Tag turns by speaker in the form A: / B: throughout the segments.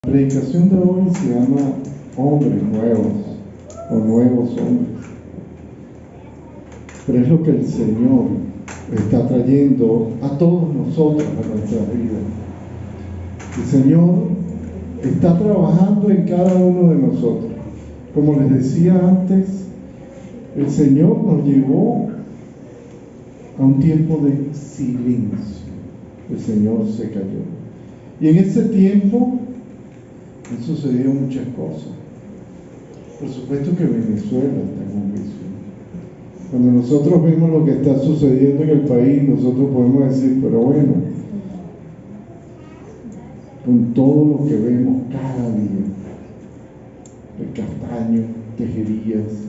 A: La predicación de hoy se llama Hombres Nuevos o Nuevos Hombres, pero es lo que el Señor está trayendo a todos nosotros a nuestra vida. El Señor está trabajando en cada uno de nosotros. Como les decía antes, el Señor nos llevó a un tiempo de silencio. El Señor se cayó. Y en ese tiempo han sucedido muchas cosas. Por supuesto que Venezuela está en un juicio. Cuando nosotros vemos lo que está sucediendo en el país, nosotros podemos decir, pero bueno, con todo lo que vemos cada día, el Castaño, Tejerías,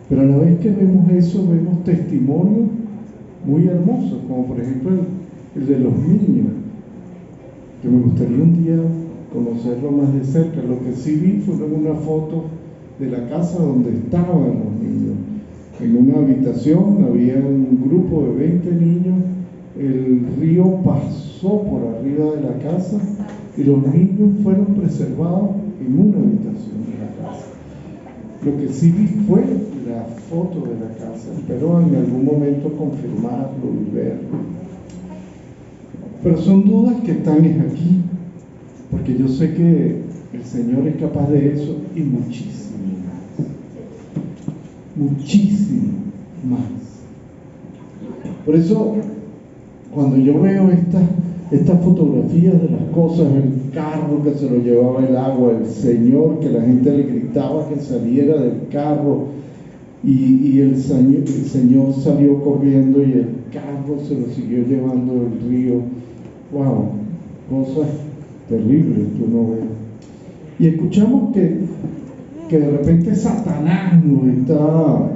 A: pero a la vez que vemos eso, vemos testimonios muy hermosos, como por ejemplo el de los niños, que me gustaría un día conocerlo más de cerca. Lo que sí vi fue una foto de la casa donde estaban los niños. En una habitación había un grupo de 20 niños, el río pasó por arriba de la casa y los niños fueron preservados en una habitación de la casa. Lo que sí vi fue la foto de la casa, espero en algún momento confirmarlo y verlo. Pero son dudas que están aquí, porque yo sé que el Señor es capaz de eso y muchísimo más. Por eso, cuando yo veo estas fotografías de las cosas, el carro que se lo llevaba el agua, el Señor que la gente le gritaba que saliera del carro y el Señor salió corriendo y el carro se lo siguió llevando del río. Wow, cosas terribles que uno ve. Y escuchamos que de repente Satanás nos está...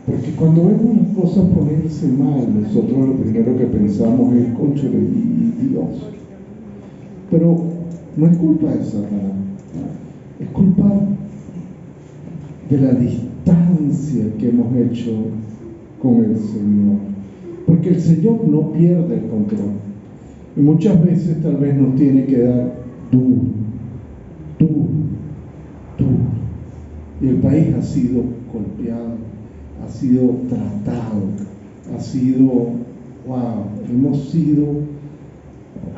A: Porque cuando vemos las cosas ponerse mal, nosotros lo primero que pensamos es, cónchale, y Dios. Pero no es culpa de Satanás, es culpa de la distancia que hemos hecho con el Señor. Porque el Señor no pierde el control. Y muchas veces tal vez nos tiene que dar tú. Y el país ha sido golpeado, ha sido tratado, ha sido, hemos sido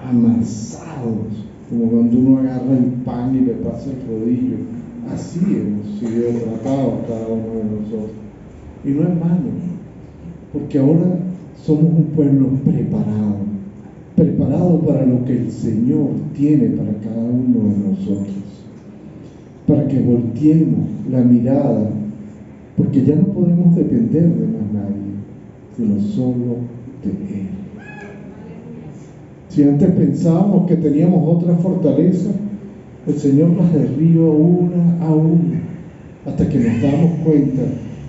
A: amasados, como cuando uno agarra el pan y le pasa el rodillo. Así hemos sido tratados cada uno de nosotros. Y no es malo, porque ahora somos un pueblo preparado para lo que el Señor tiene para cada uno de nosotros, para que volteemos la mirada, porque ya no podemos depender de más nadie, sino solo de Él. Si antes pensábamos que teníamos otra fortaleza, el Señor las derriba una a una, hasta que nos damos cuenta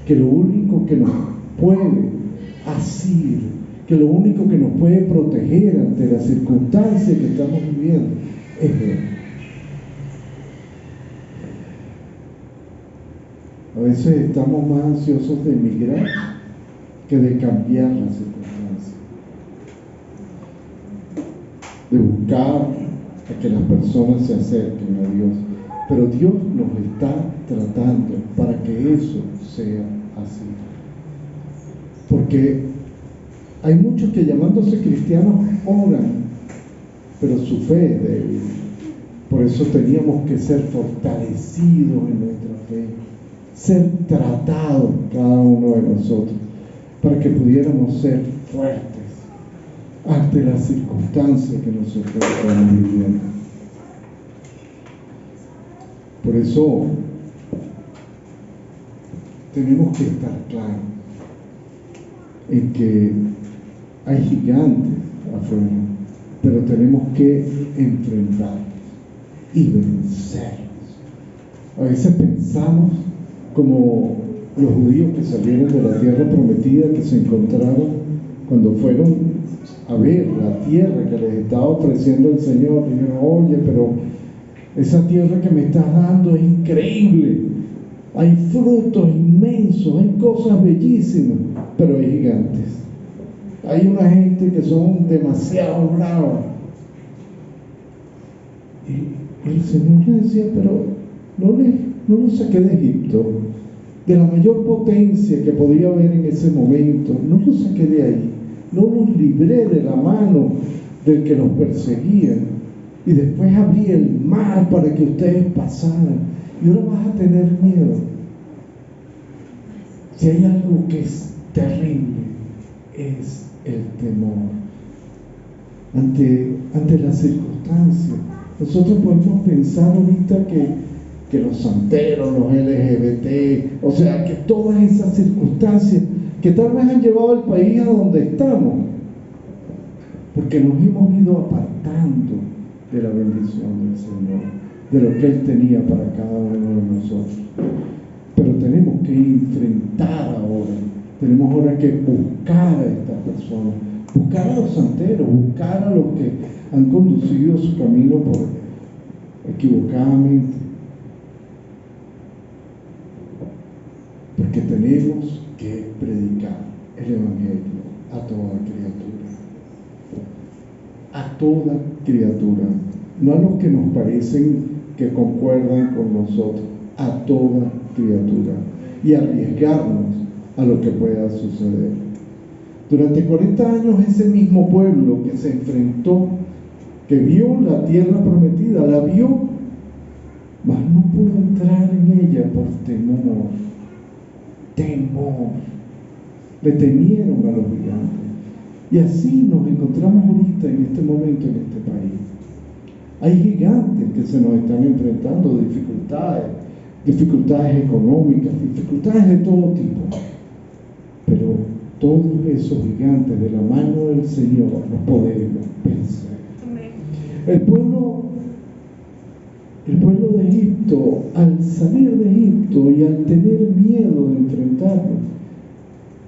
A: que lo único que nos puede asir, que lo único que nos puede proteger ante las circunstancias que estamos viviendo es Él. A veces estamos más ansiosos de emigrar que de cambiar las circunstancias, de buscar a que las personas se acerquen a Dios, pero Dios nos está tratando para que eso sea así. Porque hay muchos que llamándose cristianos oran, pero su fe es débil. Por eso teníamos que ser fortalecidos en nuestra fe, ser tratados cada uno de nosotros, para que pudiéramos ser fuertes ante las circunstancias que nosotros estamos viviendo. Por eso tenemos que estar claros en que hay gigantes afuera, pero tenemos que enfrentarlos y vencerlos. A veces pensamos como los judíos que salieron de la tierra prometida, que se encontraron cuando fueron a ver la tierra que les estaba ofreciendo el Señor. Dijeron, oye, pero esa tierra que me estás dando es increíble, hay frutos inmensos, hay cosas bellísimas, pero hay gigantes. Hay una gente que son demasiado bravas, El Señor le decía, pero no los saqué de Egipto, de la mayor potencia que podía haber en ese momento, no los saqué de ahí, no los libré de la mano del que los perseguía, y después abrí el mar para que ustedes pasaran, y ahora vas a tener miedo. Si hay algo que es terrible, es el temor ante las circunstancias. Nosotros podemos pensar ahorita que los santeros, los LGBT, o sea, que todas esas circunstancias que tal vez han llevado al país a donde estamos, porque nos hemos ido apartando de la bendición del Señor, de lo que Él tenía para cada uno de nosotros. Pero tenemos que enfrentar ahora, tenemos ahora que buscar a estas personas, buscar a los santeros, buscar a los que han conducido su camino equivocadamente, porque tenemos que predicar el Evangelio a toda criatura, no a los que nos parecen que concuerdan con nosotros, a toda criatura, y arriesgarnos a lo que pueda suceder. Durante 40 años ese mismo pueblo que se enfrentó, que vio la tierra prometida, la vio, mas no pudo entrar en ella por temor. Le temieron a los gigantes. Y así nos encontramos ahorita en este momento en este país. Hay gigantes que se nos están enfrentando, dificultades económicas, dificultades de todo tipo. Pero todos esos gigantes, de la mano del Señor, los podemos vencer. El pueblo de Egipto, al salir de Egipto y al tener miedo de enfrentarlo,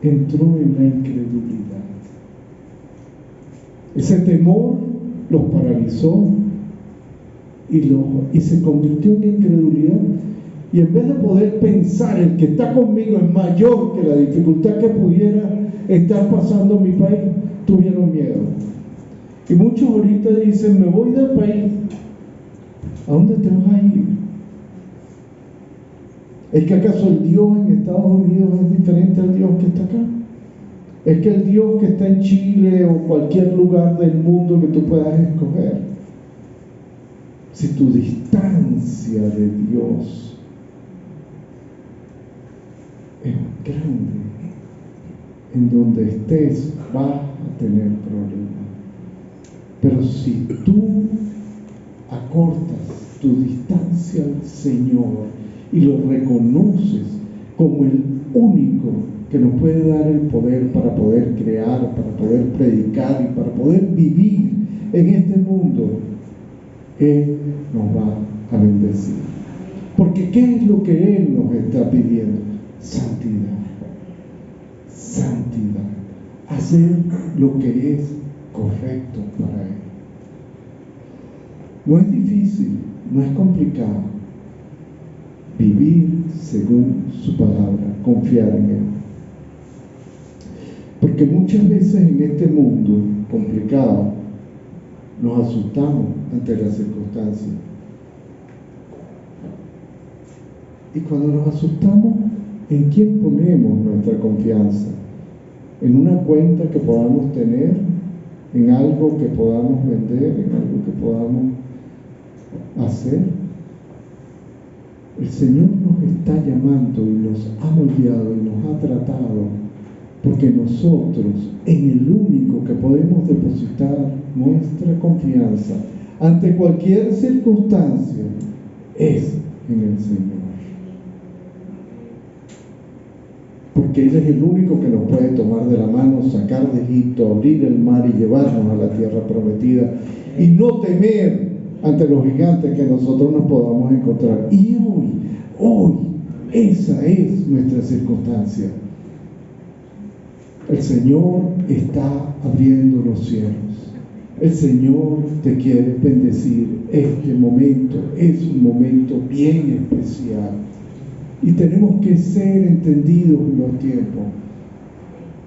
A: entró en la incredulidad. Ese temor los paralizó y se convirtió en incredulidad. Y en vez de poder pensar, el que está conmigo es mayor que la dificultad que pudiera estar pasando en mi país, tuvieron miedo. Y muchos ahorita dicen, me voy del país. ¿A dónde te vas a ir? ¿Es que acaso el Dios en Estados Unidos es diferente al Dios que está acá? ¿Es que el Dios que está en Chile o cualquier lugar del mundo que tú puedas escoger? Si tu distancia de Dios es grande, en donde estés vas a tener problemas. Pero si tú acortas tu distancia al Señor y lo reconoces como el único que nos puede dar el poder para poder crear, para poder predicar y para poder vivir en este mundo, Él nos va a bendecir. Porque ¿qué es lo que Él nos está pidiendo? Santidad. Hacer lo que es correcto para Él. No es difícil, no es complicado. Vivir según su palabra, confiar en Él. Porque muchas veces en este mundo complicado nos asustamos ante las circunstancias. Y cuando nos asustamos, ¿en quién ponemos nuestra confianza? ¿En una cuenta que podamos tener? ¿En algo que podamos vender? ¿En algo que podamos hacer? El Señor nos está llamando y nos ha moldeado y nos ha tratado, porque nosotros, en el único que podemos depositar nuestra confianza ante cualquier circunstancia, es en el Señor. Porque Él es el único que nos puede tomar de la mano, sacar de Egipto, abrir el mar y llevarnos a la tierra prometida, y no temer ante los gigantes que nosotros nos podamos encontrar. Y hoy, esa es nuestra circunstancia. El Señor está abriendo los cielos. El Señor te quiere bendecir. Este momento es un momento bien especial. Y tenemos que ser entendidos en los tiempos.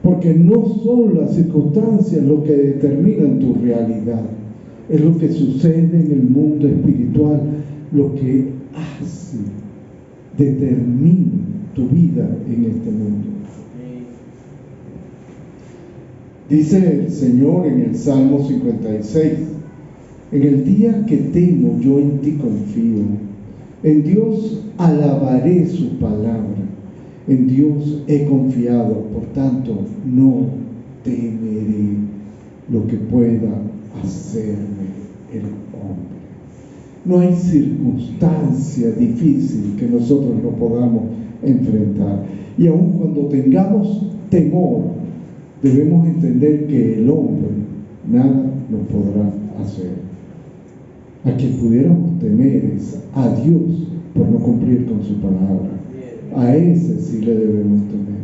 A: Porque no son las circunstancias lo que determinan tu realidad. Es lo que sucede en el mundo espiritual, lo que hace, determina tu vida en este mundo. Dice el Señor en el Salmo 56, en el día que temo yo en ti confío, en Dios alabaré su palabra, en Dios he confiado, por tanto no temeré lo que pueda hacerme el hombre. No hay circunstancia difícil que nosotros no podamos enfrentar. Y aun cuando tengamos temor, debemos entender que el hombre nada nos podrá hacer. A quien pudiéramos temer es a Dios por no cumplir con su palabra. A ese sí le debemos temer,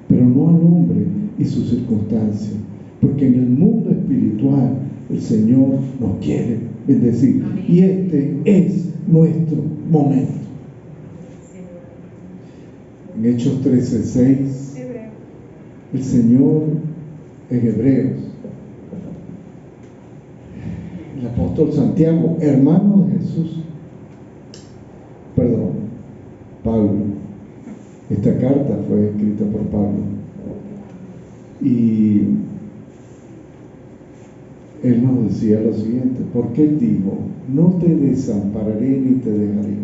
A: pero no al hombre y sus circunstancias, porque en el mundo espiritual el Señor nos quiere bendecir. Amén. Y este es nuestro momento. En Hechos 13:6, el Señor en Hebreos, el apóstol Santiago, hermano de Jesús, Pablo, esta carta fue escrita por Pablo, y él nos decía lo siguiente, porque él dijo, no te desampararé ni te dejaré,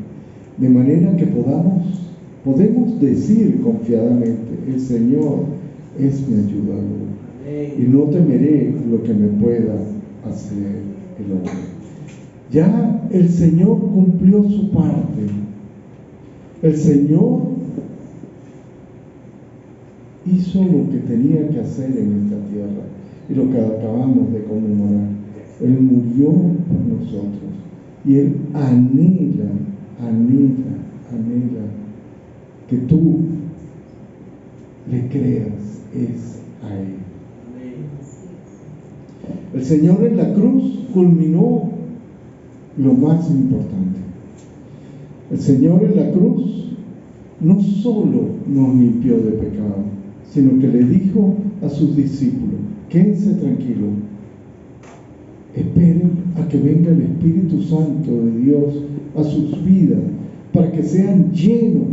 A: de manera que podemos decir confiadamente, el Señor es mi ayudador, y no temeré lo que me pueda hacer el hombre. Ya el Señor cumplió su parte. El Señor hizo lo que tenía que hacer en esta tierra y lo que acabamos de conmemorar. Él murió por nosotros y Él anhela que tú le creas a Él. El Señor en la cruz culminó lo más importante. El Señor en la cruz no solo nos limpió de pecado, sino que le dijo a sus discípulos, quédense tranquilos, esperen a que venga el Espíritu Santo de Dios a sus vidas, para que sean llenos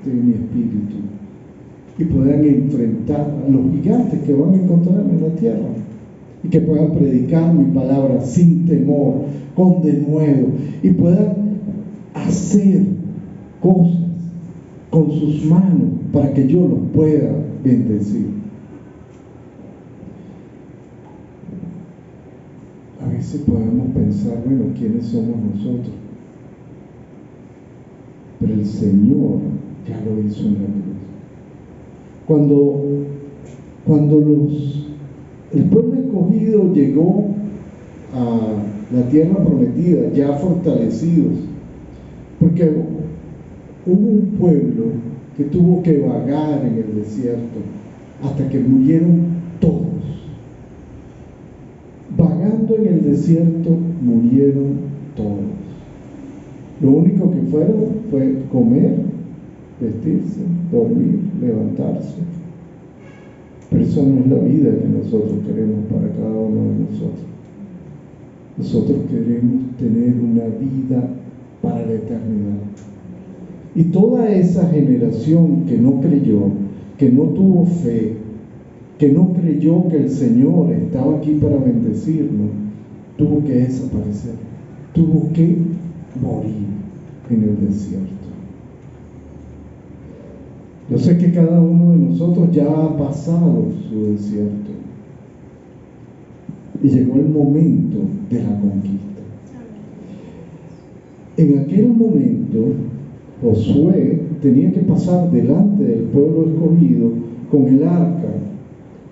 A: de mi Espíritu y puedan enfrentar a los gigantes que van a encontrar en la tierra, y que puedan predicar mi palabra sin temor, con denuedo, y puedan hacer cosas con sus manos para que yo los pueda bendecir. A veces podemos pensar, bueno, ¿quiénes somos nosotros? Pero el Señor ya lo hizo en la cruz. Cuando el pueblo escogido llegó a la tierra prometida, ya fortalecidos, porque hubo un pueblo que tuvo que vagar en el desierto hasta que murieron todos. Vagando en el desierto murieron todos. Lo único que fueron fue comer, vestirse, dormir, levantarse. Pero esa no es la vida que nosotros queremos para cada uno de nosotros. Nosotros queremos tener una vida para la eternidad. Y toda esa generación que no creyó, que no tuvo fe, que no creyó que el Señor estaba aquí para bendecirnos, tuvo que desaparecer, tuvo que morir en el desierto. Yo sé que cada uno de nosotros ya ha pasado su desierto y llegó el momento de la conquista. En aquel momento Josué tenía que pasar delante del pueblo escogido con el arca,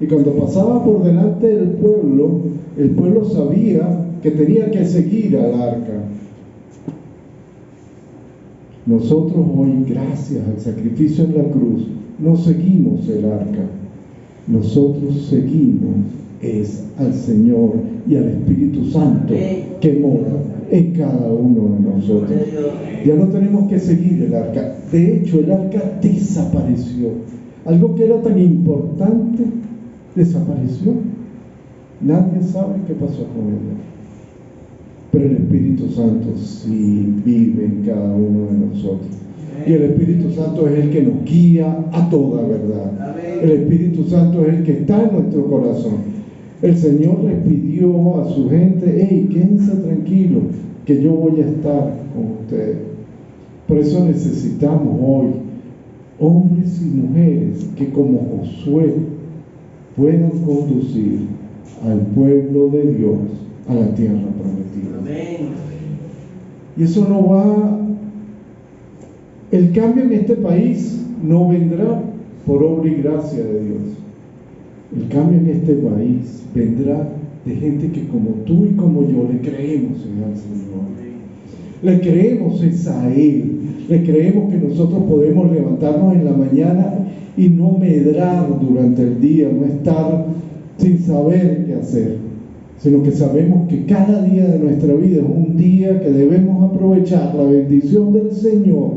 A: y cuando pasaba por delante del pueblo, el pueblo sabía que tenía que seguir al arca. Nosotros hoy, gracias al sacrificio en la cruz, no seguimos el arca. Nosotros seguimos al Señor y al Espíritu Santo que mora en cada uno de nosotros. Ya no tenemos que seguir el arca. De hecho, el arca desapareció. Algo que era tan importante desapareció. Nadie sabe qué pasó con ella. pero el Espíritu Santo sí vive en cada uno de nosotros. Y el Espíritu Santo es el que nos guía a toda verdad. El Espíritu Santo es el que está en nuestro corazón. El Señor les pidió a su gente: hey, quédense tranquilos, que yo voy a estar con ustedes. Por eso necesitamos hoy hombres y mujeres que, como Josué, puedan conducir al pueblo de Dios a la tierra prometida. Amén. Y eso no va, el cambio en este país no vendrá por obra y gracia de Dios. El cambio en este país vendrá de gente que, como tú y como yo, le creemos en el Señor. Le creemos a Él. Le creemos que nosotros podemos levantarnos en la mañana y no medrar durante el día, no estar sin saber qué hacer, sino que sabemos que cada día de nuestra vida es un día que debemos aprovechar la bendición del Señor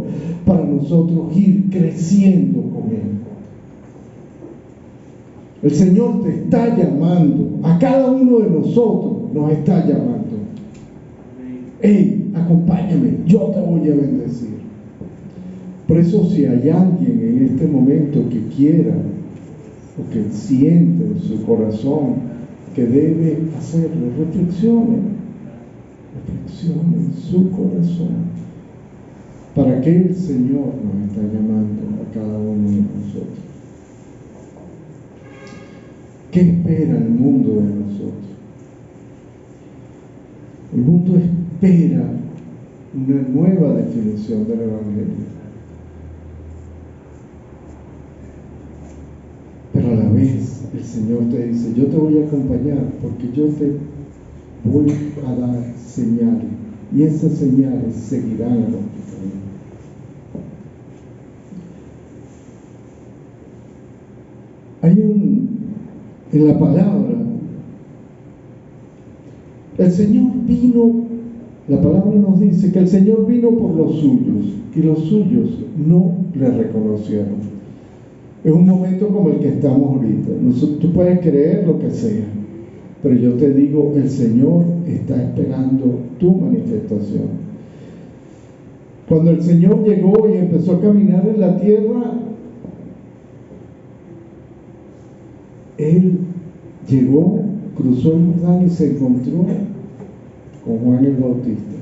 A: para nosotros ir creciendo con Él. El Señor te está llamando, a cada uno de nosotros nos está llamando. Hey, acompáñame, yo te voy a bendecir. Por eso, si hay alguien en este momento que quiera o que siente en su corazón que debe hacerlo, reflexione en su corazón. ¿Para qué el Señor nos está llamando a cada uno de nosotros? ¿Qué espera el mundo de nosotros? El mundo espera una nueva definición del Evangelio. Pero a la vez el Señor te dice: yo te voy a acompañar porque yo te voy a dar señales, y esas señales seguirán a los que creen. En la palabra, el Señor vino, la palabra nos dice que el Señor vino por los suyos, y los suyos no le reconocieron. Es un momento como el que estamos ahorita. Tú puedes creer lo que sea, pero yo te digo, el Señor está esperando tu manifestación. Cuando el Señor llegó y empezó a caminar en la tierra, Él llegó, cruzó el Jordán y se encontró con Juan el Bautista,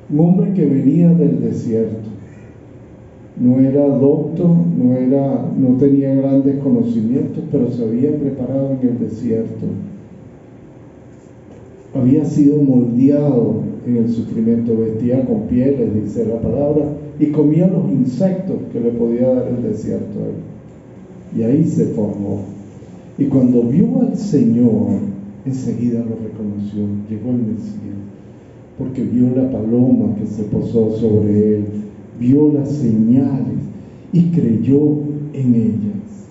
A: un hombre que venía del desierto. No era docto, no tenía grandes conocimientos, pero se había preparado en el desierto. Había sido moldeado en el sufrimiento, vestía con pieles, dice la palabra, y comía los insectos que le podía dar el desierto a él. Y ahí se formó. Y cuando vio al Señor, enseguida lo reconoció, llegó el Mesías, porque vio la paloma que se posó sobre él, vio las señales y creyó en ellas.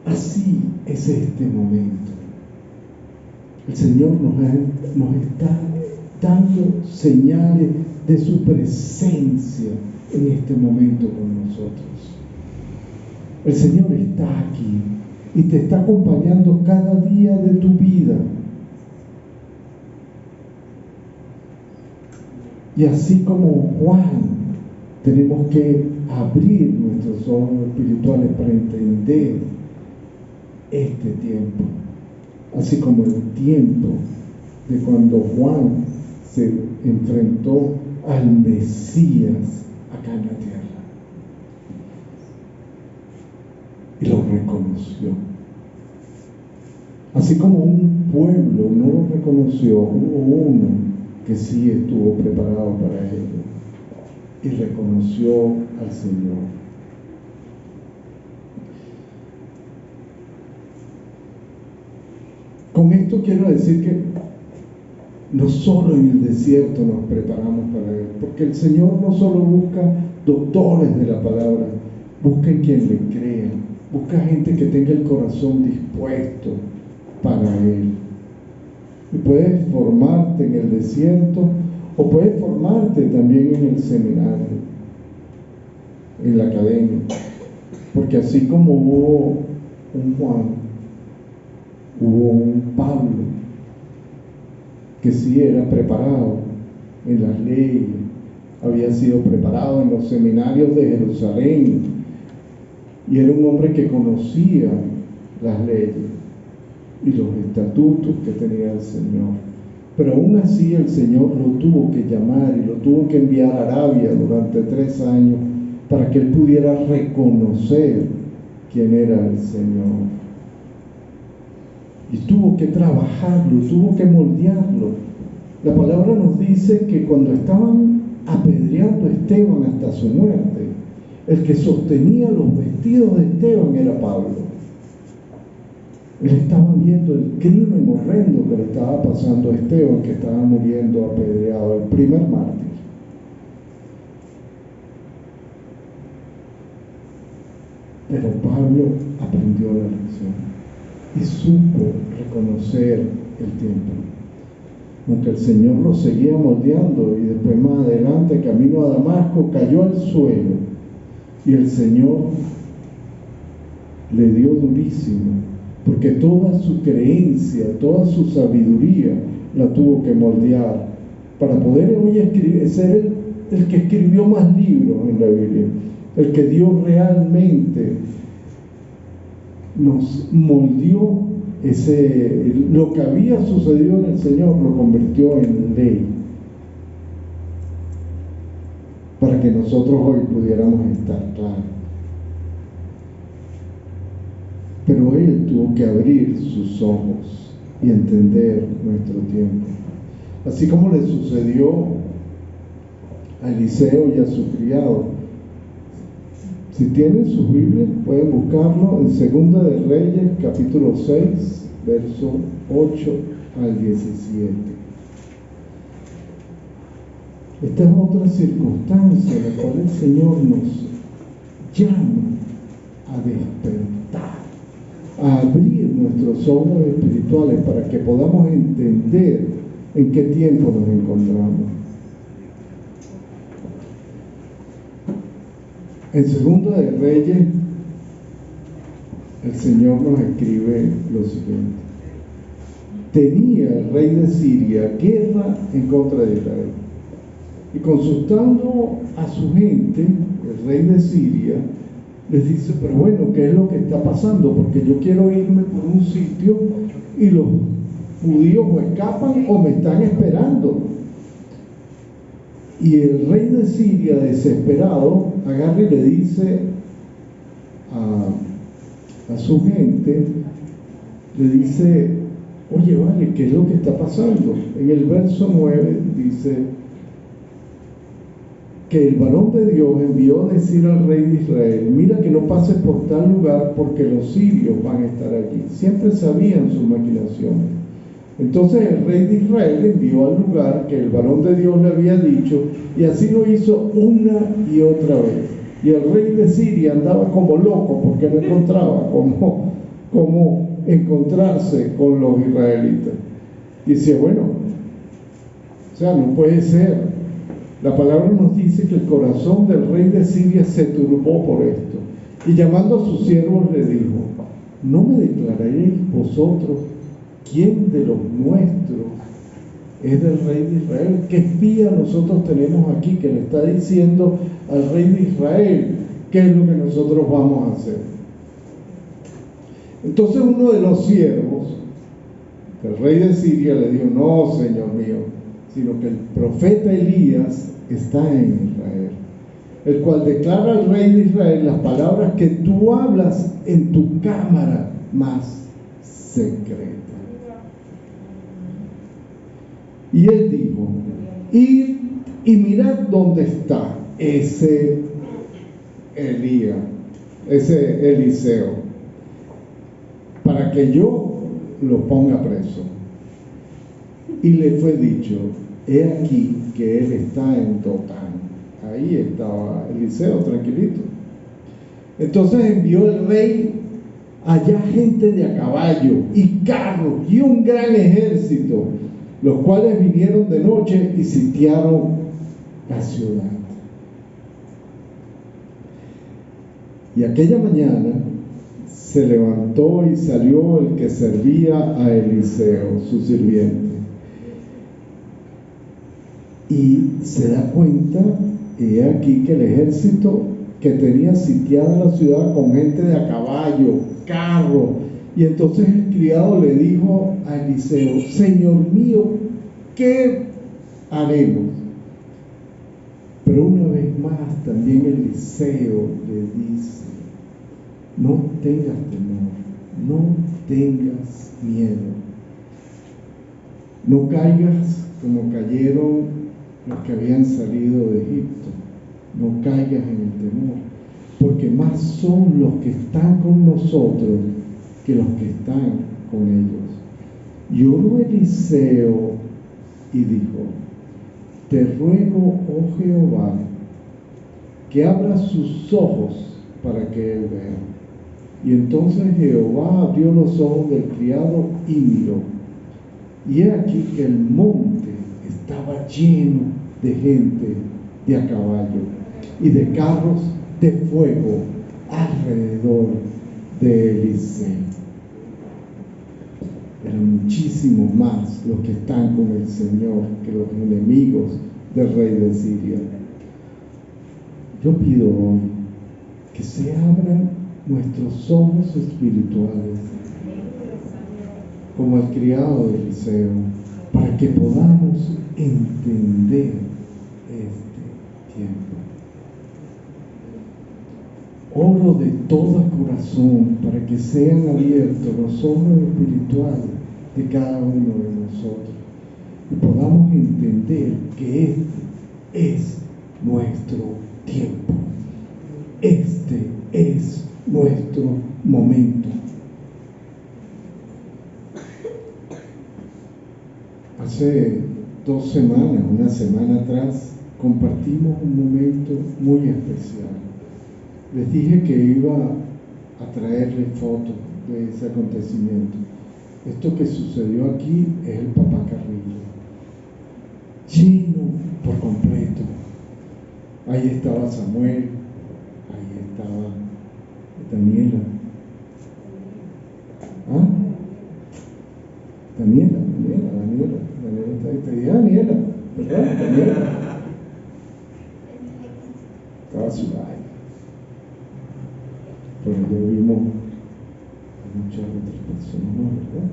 A: Así es este momento. El Señor nos está dando señales de su presencia en este momento con nosotros. El Señor está aquí y te está acompañando cada día de tu vida. Y así como Juan, tenemos que abrir nuestros ojos espirituales para entender este tiempo. Así como el tiempo de cuando Juan se enfrentó al Mesías acá en la tierra. Y lo reconoció. Así como un pueblo no lo reconoció, hubo uno que sí estuvo preparado para ello y reconoció al Señor. Con esto quiero decir que no solo en el desierto nos preparamos para Él, porque el Señor no solo busca doctores de la palabra, busca en quien le crea, busca gente que tenga el corazón dispuesto para Él. Y puedes formarte en el desierto o puedes formarte también en el seminario, en la academia, porque así como hubo un Juan, hubo un Pablo que sí era preparado en las leyes, había sido preparado en los seminarios de Jerusalén y era un hombre que conocía las leyes y los estatutos que tenía el Señor. Pero aún así el Señor lo tuvo que llamar y lo tuvo que enviar a Arabia durante 3 años para que él pudiera reconocer quién era el Señor. Y tuvo que trabajarlo, tuvo que moldearlo. La palabra nos dice que cuando estaban apedreando a Esteban hasta su muerte, el que sostenía los vestidos de Esteban era Pablo. Él estaba viendo el crimen horrendo que le estaba pasando a Esteban, que estaba muriendo apedreado, el primer mártir. Pero Pablo aprendió la lección y supo reconocer el tiempo. Aunque el Señor lo seguía moldeando y después más adelante, camino a Damasco, cayó al suelo y el Señor le dio durísimo, porque toda su creencia, toda su sabiduría la tuvo que moldear para poder hoy ser el que escribió más libros en la Biblia, el que Dios realmente nos moldeó lo que había sucedido en el Señor, lo convirtió en ley para que nosotros hoy pudiéramos estar claros. Pero Él tuvo que abrir sus ojos y entender nuestro tiempo. Así como le sucedió a Eliseo y a su criado. Si tienen sus Biblias, pueden buscarlo en Segunda de Reyes, capítulo 6, verso 8 al 17. Esta es otra circunstancia en la cual el Señor nos llama a despertar, a abrir nuestros ojos espirituales para que podamos entender en qué tiempo nos encontramos. En Segunda de Reyes, el Señor nos escribe lo siguiente: tenía el rey de Siria guerra en contra de Israel, y consultando a su gente, el rey de Siria les dice: pero bueno, ¿qué es lo que está pasando? Porque yo quiero irme por un sitio y los judíos o escapan o me están esperando. Y el rey de Siria, desesperado, agarra y le dice a su gente, le dice: oye, vale, ¿qué es lo que está pasando? En el verso 9 dice que el varón de Dios envió a decir al rey de Israel: mira que no pases por tal lugar porque los sirios van a estar allí. Siempre sabían sus maquinaciones. Entonces el rey de Israel envió al lugar que el varón de Dios le había dicho, y así lo hizo una y otra vez. Y el rey de Siria andaba como loco porque no encontraba cómo encontrarse con los israelitas. Y decía: bueno, o sea, no puede ser. La palabra nos dice que el corazón del rey de Siria se turbó por esto. Y llamando a sus siervos le dijo: ¿no me declararéis vosotros quién de los nuestros es del rey de Israel? ¿Qué espía nosotros tenemos aquí que le está diciendo al rey de Israel qué es lo que nosotros vamos a hacer? Entonces uno de los siervos del rey de Siria le dijo: no, señor mío, sino que el profeta Elías está en Israel, el cual declara al rey de Israel las palabras que tú hablas en tu cámara más secreta. Y él dijo: id y mirad dónde está ese Elías, ese Eliseo, para que yo lo ponga preso. Y le fue dicho: he aquí que él está en Dotán. Ahí estaba Eliseo tranquilito. Entonces envió el rey allá gente de a caballo y carros y un gran ejército, los cuales vinieron de noche y sitiaron la ciudad. Y aquella mañana se levantó y salió el que servía a Eliseo, su sirviente. Y se da cuenta, y aquí que el ejército que tenía sitiada la ciudad con gente de a caballo, carro, y entonces el criado le dijo a Eliseo: Señor mío, ¿qué haremos? Pero una vez más también Eliseo le dice: no tengas temor, no tengas miedo, no caigas como cayeron los que habían salido de Egipto, no caigas en el temor, porque más son los que están con nosotros que los que están con ellos. Y oró Eliseo y dijo: te ruego, oh Jehová, que abra sus ojos para que él vea. Y entonces Jehová abrió los ojos del criado y miró. Y he aquí que el monte estaba lleno de gente de a caballo y de carros de fuego alrededor de Eliseo. Eran muchísimo más los que están con el Señor que los enemigos del rey de Siria. Yo pido hoy que se abran nuestros ojos espirituales, como el criado de Eliseo, para que podamos entender este tiempo. Oro de todo corazón para que sean abiertos los ojos espirituales de cada uno de nosotros y podamos entender que este es nuestro tiempo. Este es nuestro momento. Hace 2 semanas, una semana atrás, compartimos un momento muy especial. Les dije que iba a traerle fotos de ese acontecimiento. Esto que sucedió aquí es el Papá Carrillo, lleno por completo. Ahí estaba Samuel, ahí estaba Daniela. ¿Ah? Daniela está ahí. Te dije Daniela, ¿verdad? Daniela. Estaba Zulay. Pero ya vimos a muchas otras personas, ¿no? ¿Verdad?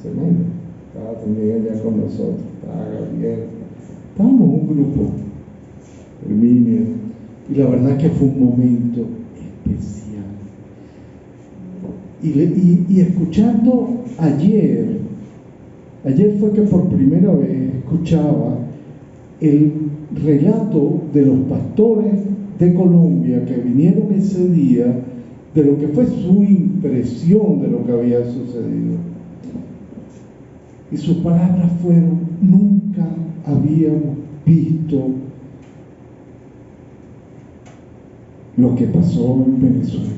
A: Semana. Estaba también allá con nosotros, estaba Gabriel. Estábamos un grupo, Herminia, y la verdad que fue un momento especial. Y escuchando ayer fue que por primera vez escuchaba el relato de los pastores de Colombia que vinieron ese día, de lo que fue su impresión de lo que había sucedido. Y sus palabras fueron: nunca habíamos visto lo que pasó en Venezuela.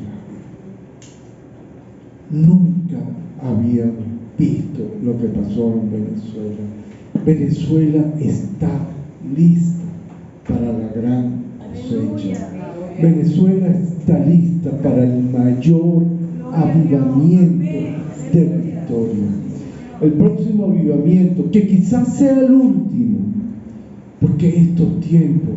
A: Nunca habíamos visto lo que pasó en Venezuela. Venezuela está lista para la gran cosecha. Venezuela está lista para el mayor avivamiento de la historia. El próximo avivamiento, que quizás sea el último, porque estos tiempos,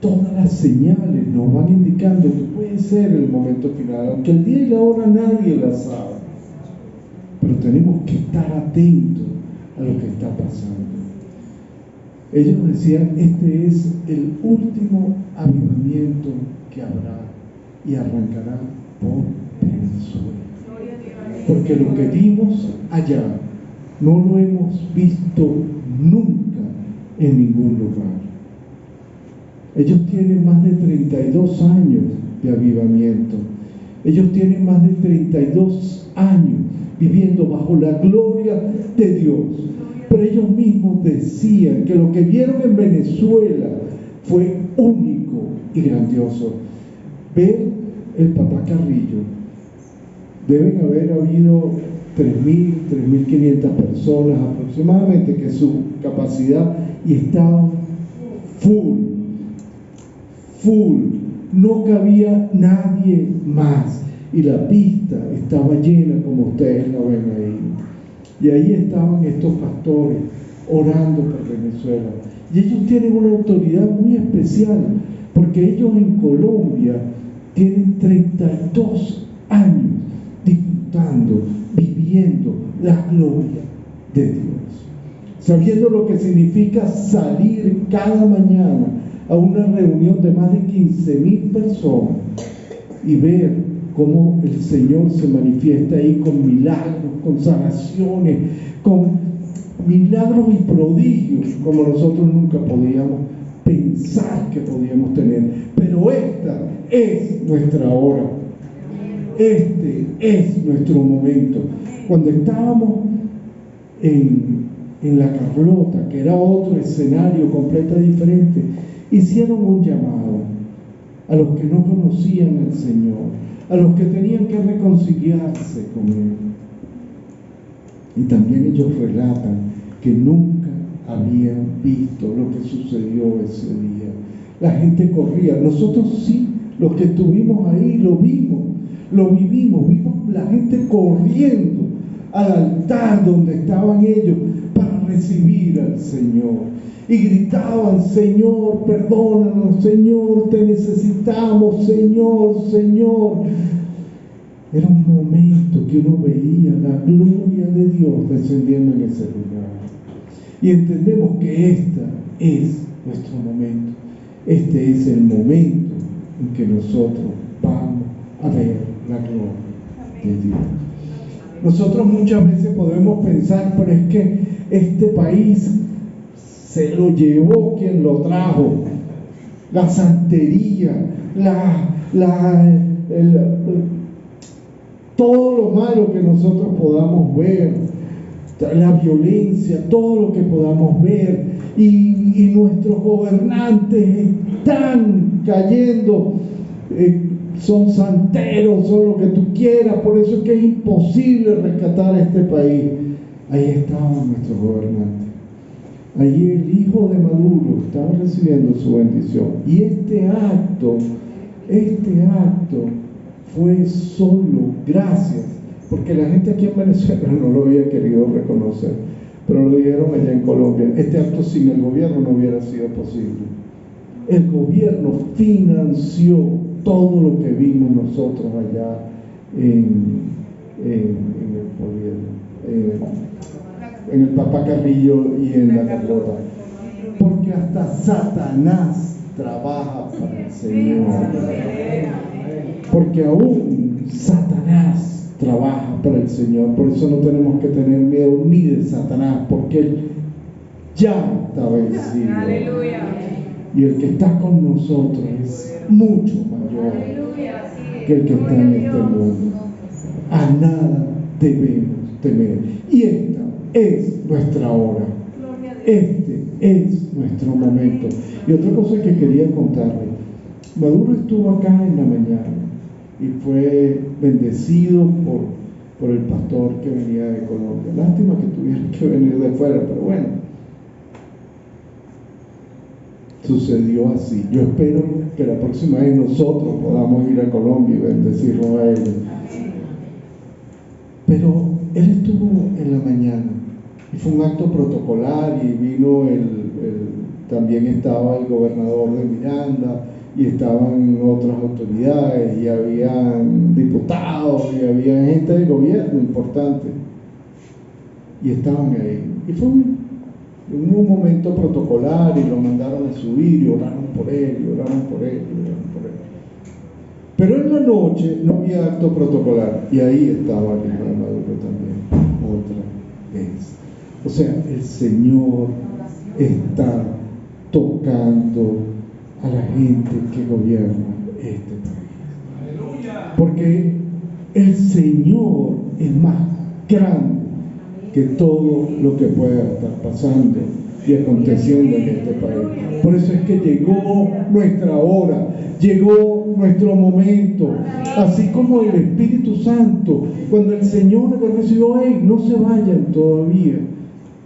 A: todas las señales nos van indicando que puede ser el momento final, aunque el día y la hora nadie la sabe. Pero tenemos que estar atentos a lo que está pasando. Ellos decían: este es el último avivamiento que habrá y arrancará por Venezuela. Porque lo que vimos allá no lo hemos visto nunca en ningún lugar. Ellos tienen más de 32 años de avivamiento. Ellos tienen más de 32 años viviendo bajo la gloria de Dios. Pero ellos mismos decían que lo que vieron en Venezuela fue único y grandioso. Ver el Papá Carrillo, deben haber habido 3.000, 3.500 personas aproximadamente, que es su capacidad, y estaban full, no cabía nadie más. y la pista estaba llena como ustedes la ven ahí. Y ahí estaban estos pastores orando por Venezuela. Y ellos tienen una autoridad muy especial, porque ellos en Colombia tienen 32 años disfrutando, viviendo la gloria de Dios, sabiendo lo que significa salir cada mañana a una reunión de más de 15,000 personas y ver cómo el Señor se manifiesta ahí con milagros, con sanaciones, con milagros y prodigios como nosotros nunca podíamos pensar que podíamos tener. Pero esta es nuestra hora, este es nuestro momento. Cuando estábamos en la Carlota, que era otro escenario completamente diferente, hicieron un llamado a los que no conocían al Señor, a los que tenían que reconciliarse con Él. Y también ellos relatan que nunca habían visto lo que sucedió ese día. La gente corría, nosotros sí, los que estuvimos ahí lo vimos, lo vivimos la gente corriendo al altar donde estaban ellos para recibir al Señor. Y gritaban: Señor, perdónanos, Señor, te necesitamos, Señor, Señor. Era un momento que uno veía la gloria de Dios descendiendo en ese lugar. Y entendemos que este es nuestro momento. Este es el momento en que nosotros vamos a ver la gloria de Dios. Nosotros muchas veces podemos pensar, pero es que este país se lo llevó quien lo trajo. La santería, todo lo malo que nosotros podamos ver, la violencia, todo lo que podamos ver, y nuestros gobernantes están cayendo, son santeros, son lo que tú quieras, por eso es que es imposible rescatar a este país. Ahí estaban nuestros gobernantes. Allí el hijo de Maduro estaba recibiendo su bendición. Y este acto fue solo gracias, porque la gente aquí en Venezuela no lo había querido reconocer, pero lo dijeron allá en Colombia. Este acto sin el gobierno no hubiera sido posible. El gobierno financió todo lo que vimos nosotros allá en el gobierno, en el Papá Carrillo y en la Carlota, porque hasta Satanás trabaja para el Señor, porque aún Satanás trabaja para el Señor. Por eso no tenemos que tener miedo ni de Satanás, porque Él ya está vencido. Y el que está con nosotros es mucho mayor que el que está en este mundo. A nada debemos temer. Y esta es nuestra hora. Este es nuestro momento. Y otra cosa que quería contarle: Maduro estuvo acá en la mañana y fue bendecido por el pastor que venía de Colombia. Lástima que tuvieron que venir de fuera, pero bueno, sucedió así. Yo espero que la próxima vez nosotros podamos ir a Colombia y bendecirlo a ellos. Pero él estuvo en la mañana y fue un acto protocolar, y vino también estaba el gobernador de Miranda, y estaban otras autoridades, y habían diputados, y había gente del gobierno importante, y estaban ahí. Y fue un momento protocolar, y lo mandaron a subir, y oraron por él, y oraron por él, y oraron por él. Pero en la noche no había acto protocolar, y ahí estaba el hijo de Maduro también, otra vez. O sea, el Señor está tocando a la gente que gobierna este país. Porque el Señor es más grande que todo lo que pueda estar pasando y aconteciendo en este país. Por eso es que llegó nuestra hora, llegó nuestro momento. Así como el Espíritu Santo, cuando el Señor le recibió: hey, no se vayan todavía,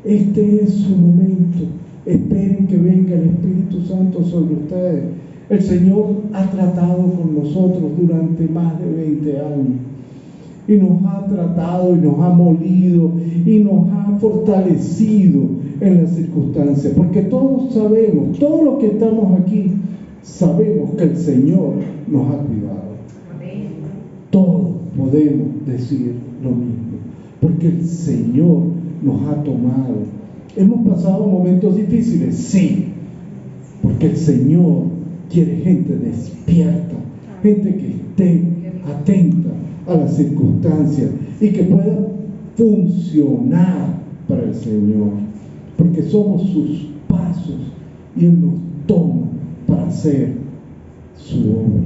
A: este es su momento, esperen que venga el Espíritu Santo sobre ustedes. El Señor ha tratado con nosotros durante más de 20 años. Y nos ha tratado y nos ha molido y nos ha fortalecido en las circunstancias. Porque todos sabemos, todos los que estamos aquí, sabemos que el Señor nos ha cuidado. Todos podemos decir lo mismo. Porque el Señor nos ha tomado. ¿Hemos pasado momentos difíciles? Sí. Porque el Señor quiere gente despierta, gente que esté atenta a las circunstancias y que pueda funcionar para el Señor, porque somos sus pasos y Él nos toma para hacer su obra.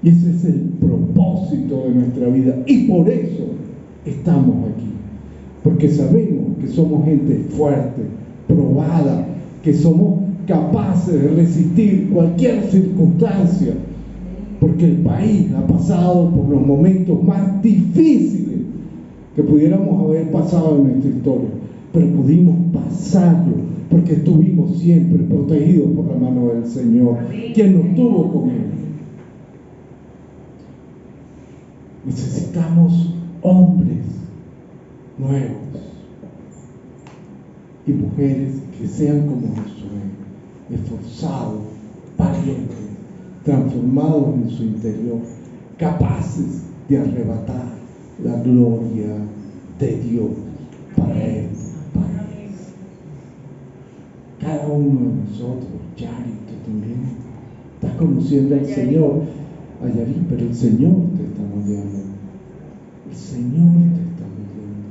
A: Y ese es el propósito de nuestra vida, y por eso estamos aquí, porque sabemos que somos gente fuerte, probada, que somos capaces de resistir cualquier circunstancia, porque el país ha pasado por los momentos más difíciles que pudiéramos haber pasado en nuestra historia, pero pudimos pasarlo porque estuvimos siempre protegidos por la mano del Señor, quien nos tuvo con Él. Necesitamos hombres nuevos y mujeres que sean como Josué, esforzados, valientes, transformados en su interior, capaces de arrebatar la gloria de Dios para Él. Cada uno de nosotros, Yari, tú también, estás conociendo al Señor, Ayari, pero el Señor te está moldeando. El Señor te está moldeando.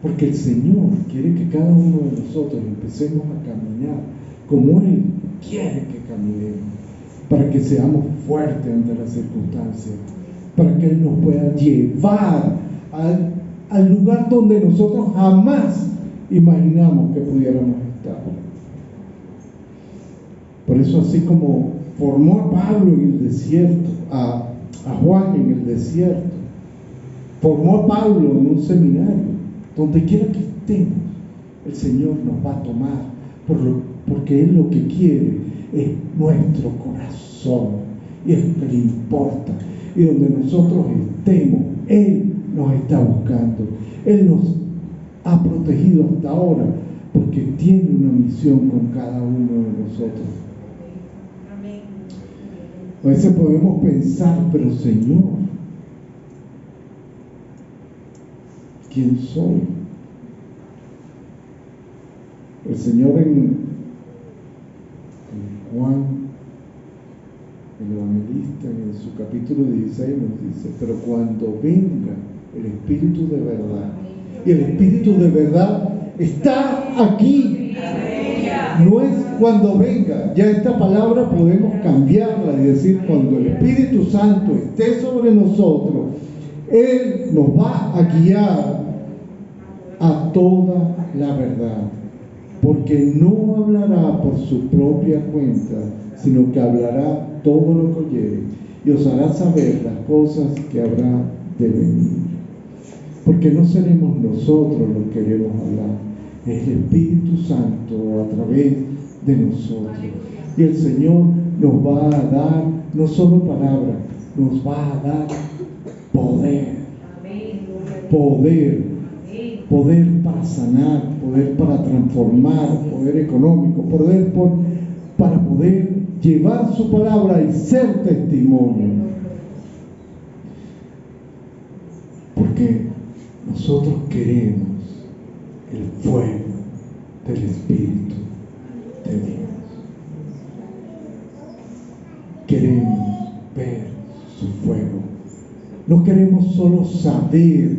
A: Porque el Señor quiere que cada uno de nosotros empecemos a caminar como Él quiere que caminemos, para que seamos fuertes ante las circunstancias, para que Él nos pueda llevar al lugar donde nosotros jamás imaginamos que pudiéramos estar. Por eso, así como formó a Pablo en el desierto, a Juan en el desierto, formó a Pablo en un seminario, donde quiera que estemos, el Señor nos va a tomar, porque Él lo que quiere es nuestro corazón, y es lo que le importa. Y donde nosotros estemos, Él nos está buscando. Él nos ha protegido hasta ahora, porque tiene una misión con cada uno de nosotros. A veces podemos pensar, pero Señor, ¿quién soy? El Señor en Juan, el evangelista, en su capítulo 16 nos dice: pero cuando venga el Espíritu de verdad, y el Espíritu de verdad está aquí. No es cuando venga, ya esta palabra podemos cambiarla y decir: cuando el Espíritu Santo esté sobre nosotros, Él nos va a guiar a toda la verdad, porque no hablará por su propia cuenta, sino que hablará todo lo que oyere y os hará saber las cosas que habrá de venir. Porque no seremos nosotros los que queremos hablar, es el Espíritu Santo a través de nosotros. Y el Señor nos va a dar no solo palabras, nos va a dar poder para sanar, poder para transformar, poder económico, poder para poder llevar su palabra y ser testimonio. Porque nosotros queremos el fuego del Espíritu de Dios. Queremos ver su fuego. No queremos solo saber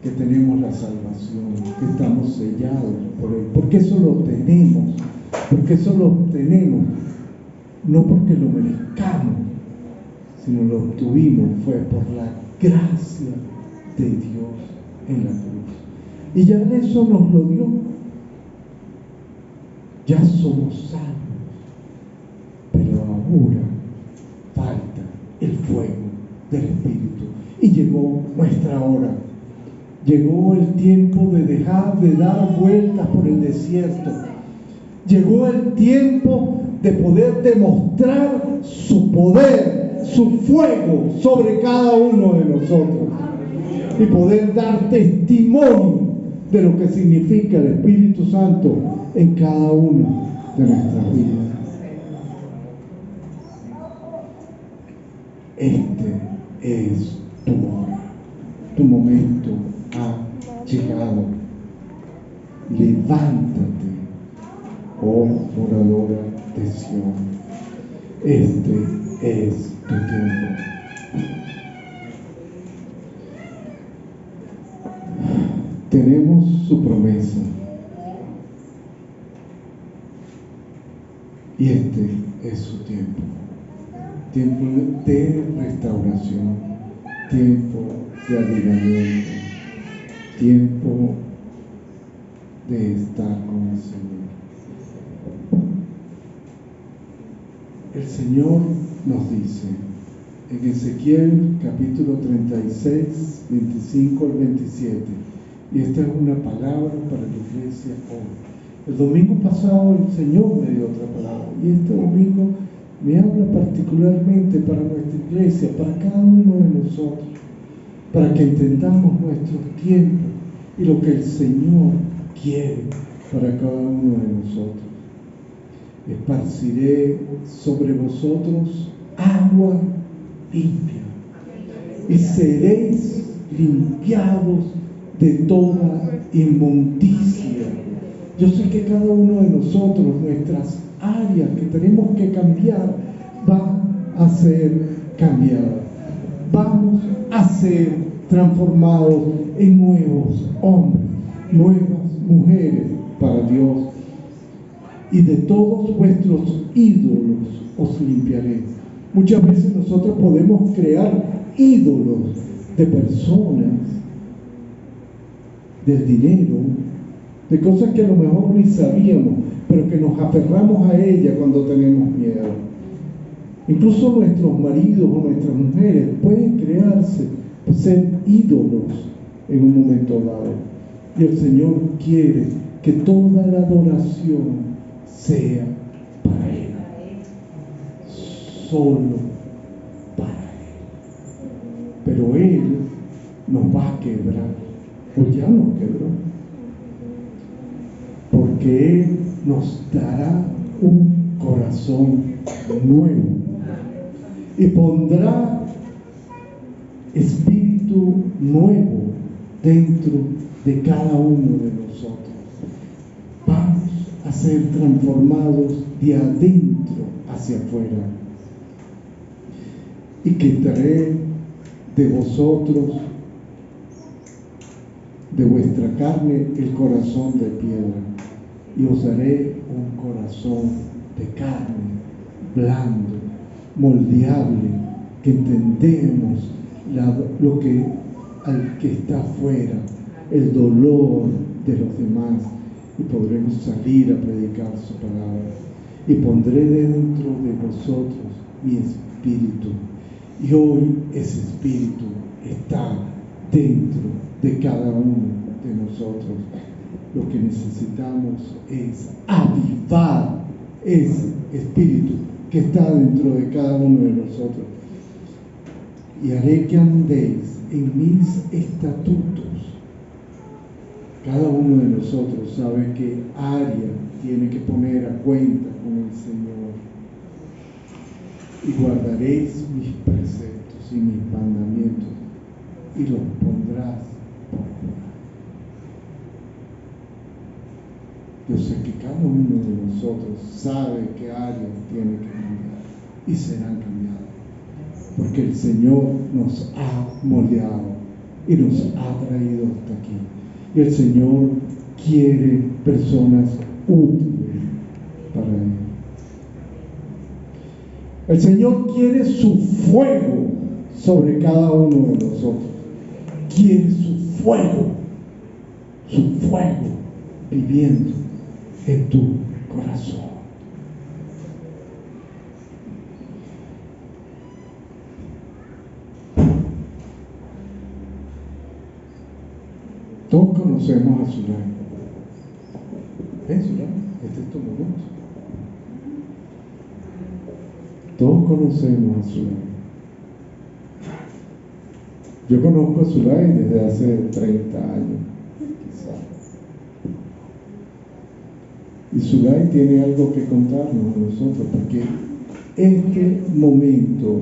A: que tenemos la salvación, que estamos sellados por Él, porque eso lo tenemos, no porque lo merezcamos, sino lo obtuvimos fue por la gracia de Dios en la cruz. Y ya eso nos lo dio. Ya somos salvos, pero ahora falta el fuego del Espíritu. Y llegó nuestra hora. Llegó el tiempo de dejar de dar vueltas por el desierto. Llegó el tiempo de poder demostrar su poder, su fuego sobre cada uno de nosotros y poder dar testimonio de lo que significa el Espíritu Santo en cada una de nuestras vidas. Este es tu hora, tu momento ha llegado. Levántate, oh moradora de Sión. Este es tu tiempo. Tenemos su promesa. Y este es su tiempo. Tiempo de restauración, tiempo de avivamiento, tiempo de estar con el Señor. El Señor nos dice en Ezequiel capítulo 36, 25 al 27, y esta es una palabra para la iglesia hoy. El domingo pasado el Señor me dio otra palabra, y este domingo me habla particularmente para nuestra iglesia, para cada uno de nosotros, para que entendamos nuestros tiempos y lo que el Señor quiere para cada uno de nosotros. Esparciré sobre vosotros agua limpia y seréis limpiados de toda inmundicia. Yo sé que cada uno de nosotros, nuestras áreas que tenemos que cambiar, van a ser cambiadas. Vamos a ser transformados en nuevos hombres, nuevas mujeres para Dios. Y de todos vuestros ídolos os limpiaré. Muchas veces nosotros podemos crear ídolos de personas, del dinero, de cosas que a lo mejor ni sabíamos, pero que nos aferramos a ellas cuando tenemos miedo. Incluso nuestros maridos o nuestras mujeres pueden crearse, ser ídolos en un momento dado. Y el Señor quiere que toda la adoración sea para Él, solo para Él. Pero Él nos va a quebrar, o ya nos quebró, porque Él nos dará un corazón nuevo y pondrá espíritu nuevo dentro de cada uno de nosotros. Vamos a ser transformados de adentro hacia afuera, y quitaré de vosotros, de vuestra carne, el corazón de piedra, y os daré un corazón de carne, blando, moldeable, que entendemos lo que al que está afuera, el dolor de los demás, y podremos salir a predicar su palabra. Y pondré dentro de vosotros mi espíritu, y hoy ese espíritu está dentro de cada uno de nosotros. Lo que necesitamos es avivar ese espíritu que está dentro de cada uno de nosotros. Y haré que andéis en mis estatutos. Cada uno de nosotros sabe qué área tiene que poner a cuenta con el Señor. Y guardaréis mis preceptos y mis mandamientos, y los pondrás por obra. Yo sé que cada uno de nosotros sabe qué áreas tiene que cambiar, y serán cambiadas, porque el Señor nos ha moldeado y nos ha traído hasta aquí. Y el Señor quiere personas útiles para Él. El Señor quiere su fuego sobre cada uno de nosotros. Quiere su fuego viviendo en tu corazón. Todos conocemos a Zulán. ¿Ves, Zulán? Este es tu momento. Todos conocemos a Zulay. Yo conozco a Zulay desde hace 30 años, quizás. Y Zulay tiene algo que contarnos a nosotros, porque este momento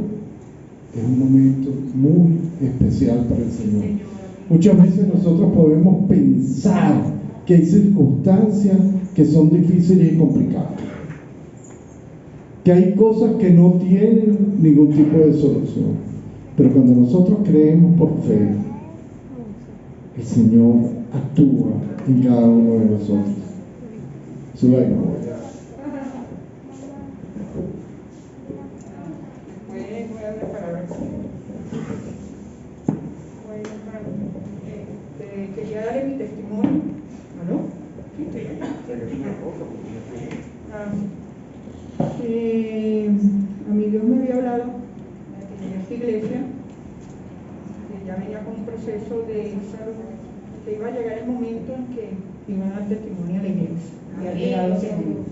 A: es un momento muy especial para el Señor. Muchas veces nosotros podemos pensar que hay circunstancias que son difíciles y complicadas, que hay cosas que no tienen ningún tipo de solución. Pero cuando nosotros creemos por fe, el Señor actúa en cada uno de nosotros. Zulay.
B: Quería darle mi testimonio. ¿Aló? A mí Dios me había hablado en esta iglesia, que ya venía con un proceso de salud, que iba a llegar el momento en que iban a dar testimonio a la iglesia. Y ha llegado ese día.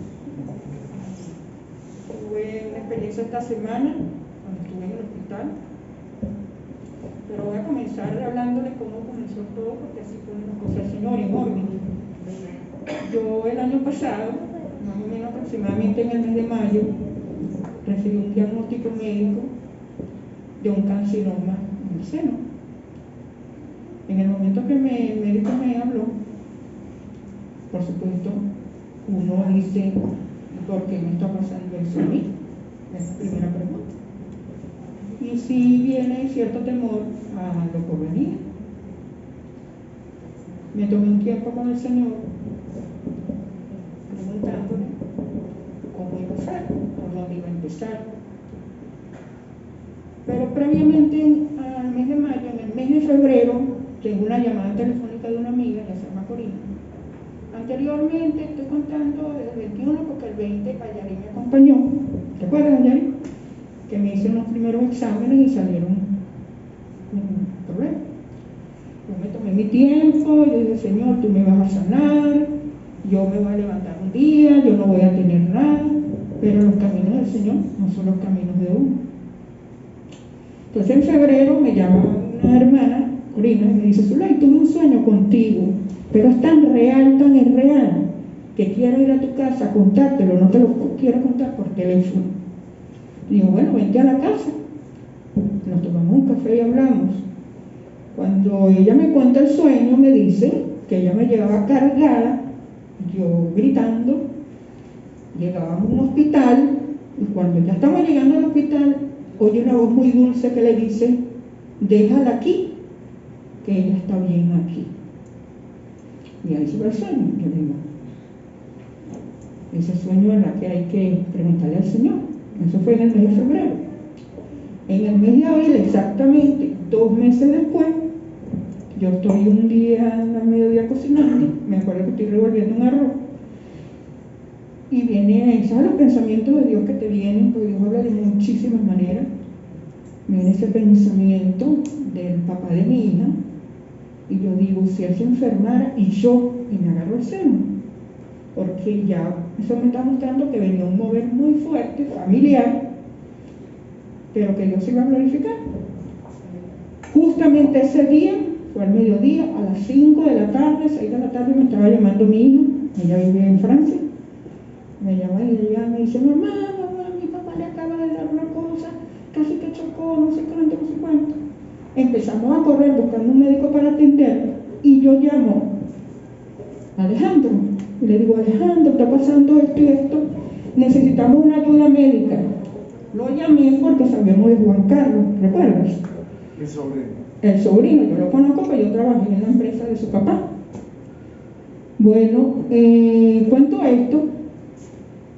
B: Tuve una experiencia esta semana, cuando estuve en el hospital, pero voy a comenzar hablándole cómo comenzó todo, porque así fue una cosa del Señor en orden. Yo el año pasado, más o menos aproximadamente en el mes de mayo, recibí un diagnóstico médico de un carcinoma en el seno. En el momento que el médico me habló, por supuesto, uno dice, ¿por qué me está pasando eso a mí? Es la primera pregunta. Y sí viene cierto temor a lo por venir. Me tomé un tiempo con el Señor, preguntándole cómo iba a ser, por dónde iba a empezar. Pero previamente al mes de mayo, en el mes de febrero, tengo una llamada telefónica de una amiga, ya se llama Corina. Anteriormente, estoy contando desde el 21, porque el 20 Ayari me acompañó. ¿Te acuerdas, Ayari? Que me hice unos primeros exámenes y salieron un problema. Yo me tomé mi tiempo, yo dije, Señor, tú me vas a sanar, yo me voy a levantar un día, yo no voy a tener nada, pero los caminos del Señor no son los caminos de uno. Entonces en febrero me llama una hermana, Corina, y me dice, Zulay, tuve un sueño contigo, pero es tan real, que quiero ir a tu casa a contártelo, no te lo quiero contar por teléfono. Digo, bueno, vente a la casa, nos tomamos un café y hablamos. Cuando ella me cuenta el sueño, me dice que ella me llevaba cargada, yo gritando, llegábamos a un hospital, y cuando ya estamos llegando al hospital, oye una voz muy dulce que le dice, déjala aquí, que ella está bien aquí. Y ahí se va el sueño. Yo digo, ese sueño es la que hay que preguntarle al Señor. Eso fue en el mes de febrero. En el mes de abril, exactamente 2 meses después, yo estoy un día a mediodía cocinando, me acuerdo que estoy revolviendo un arroz, y viene, ¿sabes los pensamientos de Dios que te vienen? Porque Dios habla de muchísimas maneras. Viene ese pensamiento del papá de mi hija, y yo digo, si él se enfermara y me agarro el seno, porque ya eso me está mostrando que venía un mover muy fuerte, familiar, pero que Dios se iba a glorificar. Justamente ese día, fue al mediodía, a las 5 de la tarde, 6 de la tarde, me estaba llamando mi hija, ella vive en Francia, me llama y ella me dice, mamá, mi papá le acaba de dar una cosa, casi que chocó, no sé cuánto, no sé cuánto. Empezamos a correr buscando un médico para atenderlo, y yo llamo a Alejandro, y le digo, Alejandro, está pasando esto y esto, necesitamos una ayuda médica. Lo llamé porque sabíamos de Juan Carlos, ¿recuerdas?
A: El sobrino.
B: El sobrino, yo lo conozco porque yo trabajé en la empresa de su papá. Bueno, cuento esto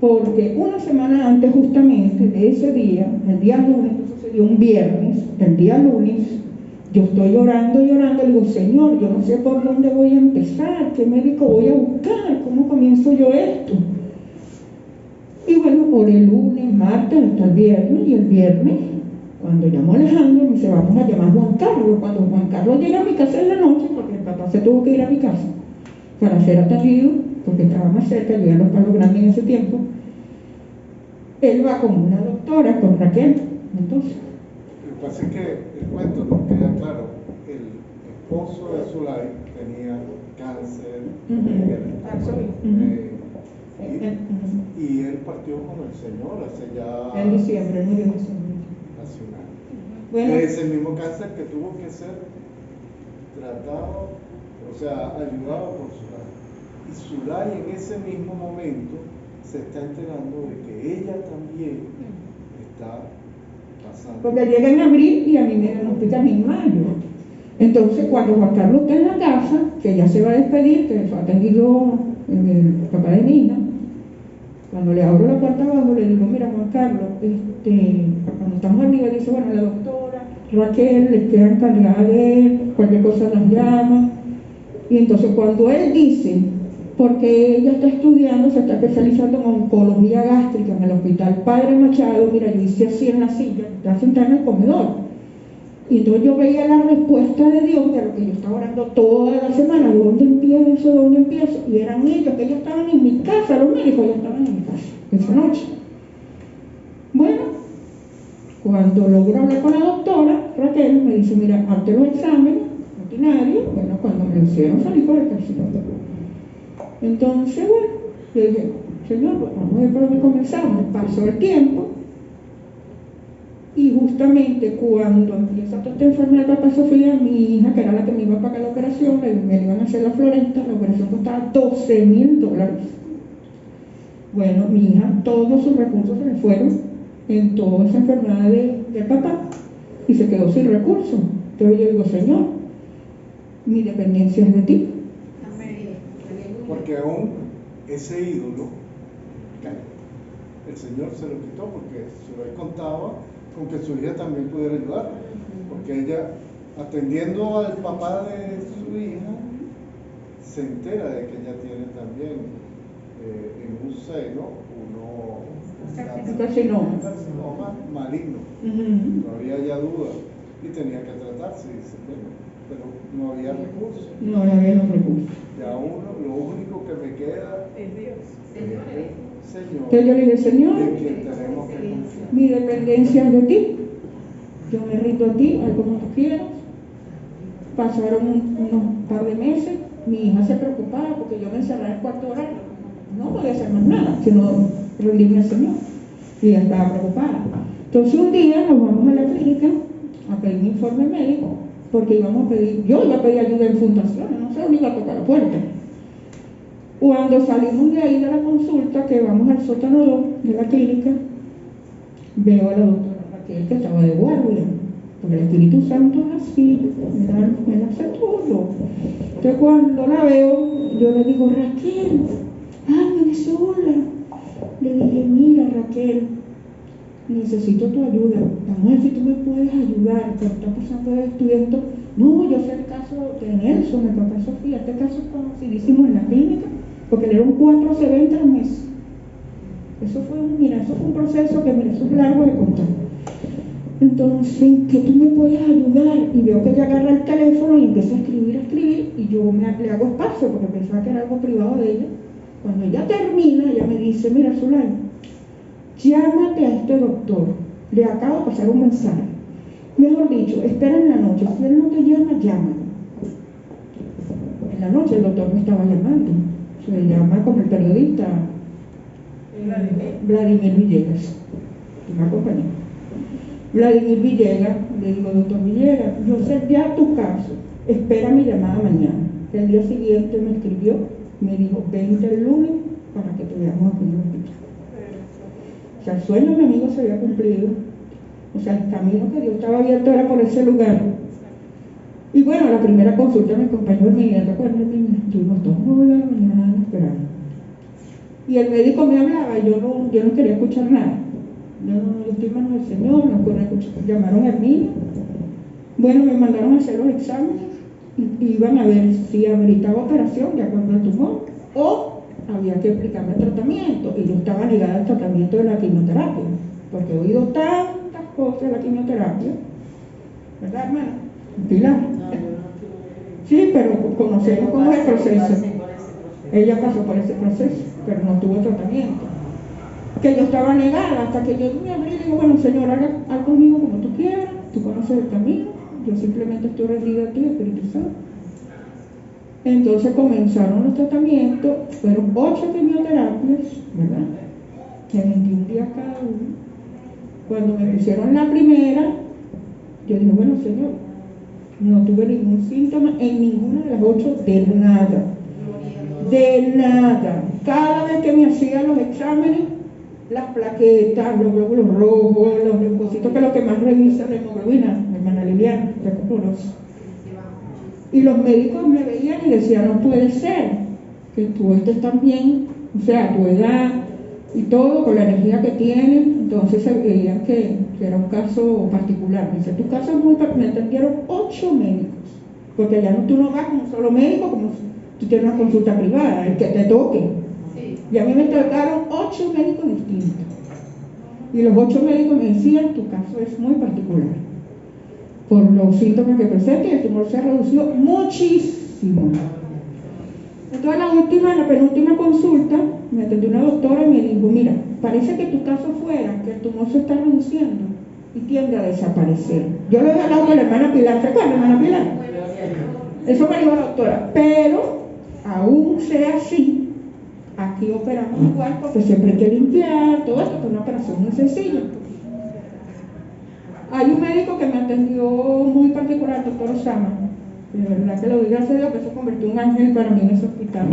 B: porque una semana antes justamente de ese día, el día lunes, esto sucedió un viernes, el día lunes, yo estoy llorando, le digo, Señor, yo no sé por dónde voy a empezar, qué médico voy a buscar, cómo comienzo yo esto. Y bueno, por el lunes, martes, hasta el viernes, y el viernes, cuando llamó a Alejandro, me dice, vamos a llamar a Juan Carlos. Cuando Juan Carlos llega a mi casa en la noche, porque el papá se tuvo que ir a mi casa para ser atendido, porque estaba más cerca, yo iba a los Palos Grandes en ese tiempo, él va con una doctora, con Raquel. Entonces,
A: lo que pasa es que el cuento no queda claro. El esposo de Zulay tenía cáncer y él partió con el Señor hace ya
B: en diciembre, el 9 de diciembre.
A: Hace un año.
B: Bueno,
A: es el mismo cáncer que tuvo que ser tratado, o sea, ayudado por Zulay. Y Zulay en ese mismo momento se está enterando de que ella también está pasando.
B: porque llega en abril y a mí me diagnostican en mayo. Entonces, cuando Juan Carlos está en la casa, que ya se va a despedir, que fue atendido el papá de mi hija, cuando le abro la puerta abajo, le digo, mira Juan Carlos, cuando estamos arriba, dice, bueno, la doctora Raquel les queda encargada de él, cualquier cosa las llama. Y entonces cuando él dice, porque ella está estudiando, se está especializando en oncología gástrica en el Hospital Padre Machado, mira, yo hice así en la silla, está sentada en el comedor. Y entonces yo veía la respuesta de Dios de lo que yo estaba orando toda la semana, ¿dónde empiezo? ¿Dónde empiezo? Y eran ellos, que ellos estaban en mi casa, los médicos ya estaban en mi casa, esa noche. Bueno, cuando logro hablar con la doctora, Raquel me dice, mira, hazte los exámenes rutinarios. Bueno, cuando me lo hicieron salí con el carcinoma. Entonces, bueno, yo dije, Señor, vamos a ver por dónde comenzamos. Pasó el tiempo. Y justamente cuando empieza toda esta enfermedad de Papá Sofía, mi hija, que era la que me iba a pagar la operación, me iban a hacer la Florenta, la operación costaba $12,000. Bueno, mi hija, todos sus recursos se le fueron en toda esa enfermedad de papá y se quedó sin recursos. Entonces yo digo, Señor, mi dependencia es de ti.
A: Porque aún ese ídolo, el Señor se lo quitó porque se lo contaba con que su hija también pudiera ayudar, porque ella, atendiendo al papá de su hija, se entera de que ella tiene también en un seno un carcinoma maligno. No había ya duda y tenía que tratarse, dice, pero no había recursos.
B: No había los recursos.
A: Ya lo único que me queda
B: es Dios.
A: Señor.
B: Entonces yo le dije, Señor,
A: de quien tenemos que confiar.
B: Mi dependencia es de ti. Yo me rindo a ti, haz como tú quieras. Pasaron unos par de meses, mi hija se preocupaba porque yo me encerraba en el cuarto horario. No podía hacer más nada, sino rendirme al Señor. Y ella estaba preocupada. Entonces un día nos vamos a la clínica a pedir un informe médico, porque yo iba a pedir ayuda en fundaciones, no sé, iba a tocar la puerta. Cuando salimos de ahí de la consulta, que vamos al sótano 2 de la clínica, veo a la doctora Raquel que estaba de guardia, porque el Espíritu Santo es así, me hace todo. Entonces cuando la veo, yo le digo, Raquel, me dice hola. Le dije, mira Raquel, necesito tu ayuda, vamos a ver si tú me puedes ayudar, que está pasando esto y esto. No, yo sé el caso de Nelson, el papá Sofía, este caso es conocidísimo en la clínica, porque le dieron 4 CD al mes. Eso fue un proceso que eso es largo de contar. Entonces, ¿qué tú me puedes ayudar? Y veo que ella agarra el teléfono y empieza a escribir, y yo le hago espacio, porque pensaba que era algo privado de ella. Cuando ella termina, ella me dice, mira, Zulay, llámate a este doctor, le acabo de pasar un mensaje. Mejor dicho, espera en la noche, si él no te llama, llámalo. En la noche el doctor me estaba llamando, se llama como el periodista Vladimir Villegas, que me acompañó. Vladimir Villegas, le digo, doctor Villegas, yo sé ya tu caso, espera mi llamada mañana. El día siguiente me escribió, me dijo, vente el lunes para que te veamos aquí en el hospital. O sea, el sueño de mi amigo se había cumplido. O sea, el camino que Dios estaba abierto era por ese lugar. Y bueno, la primera consulta me acompañó el médico, ¿te acuerdas? Estuvimos todos 9 de la mañana esperando. Y el médico me hablaba y yo no quería escuchar nada. Yo estoy en manos del Señor, no puedo escuchar. Llamaron a Hermina. Bueno, me mandaron a hacer los exámenes y iban a ver si ameritaba operación de acuerdo al tumor o había que aplicarme el tratamiento. Y yo estaba ligada al tratamiento de la quimioterapia, porque he oído tantas cosas de la quimioterapia, ¿verdad, hermana? Pilar. Sí, pero conocemos cómo es el proceso. Ella pasó por ese proceso, pero no tuvo tratamiento. que yo estaba negada, hasta que yo me abrí y digo, bueno, Señor, haz conmigo como tú quieras, tú conoces el camino, yo simplemente estoy rendida a ti, Espíritu Santo. Entonces comenzaron los tratamientos, fueron 8 quimioterapias, ¿verdad? De 21 días cada uno. Cuando me pusieron la primera, yo dije, bueno, Señor, no tuve ningún síntoma en ninguna de las 8, de nada. De nada. Cada vez que me hacían los exámenes, las plaquetas, los glóbulos rojos, los leucocitos, que es lo que más revisa la hemoglobina, hermana Liliana, y los médicos me veían y decían, no puede ser que tú estés tan bien, o sea, tu edad y todo, con la energía que tienes. Entonces se veían que era un caso particular. Dice, tu caso es muy particular. Me atendieron 8 médicos, porque ya tú no vas como un solo médico, como tú tienes una consulta privada, el que te toque. Sí. Y a mí me tocaron 8 médicos distintos. Y los 8 médicos me decían, tu caso es muy particular, por los síntomas que presenta, y el tumor se ha reducido muchísimo. Entonces la penúltima consulta, me atendió una doctora y me dijo, mira, parece que tu caso fuera que el tumor se está reduciendo y tiende a desaparecer. Yo lo he hablado con la hermana Pilar, ¿se acuerdan, hermana Pilar? Eso me dijo la doctora, pero aún sea así, aquí operamos igual porque siempre hay que limpiar, todo esto, que es una operación muy sencilla. Hay un médico que me atendió muy particular, el doctor Osama, de verdad que lo doy gracias a Dios, que se convirtió en un ángel para mí en ese hospital.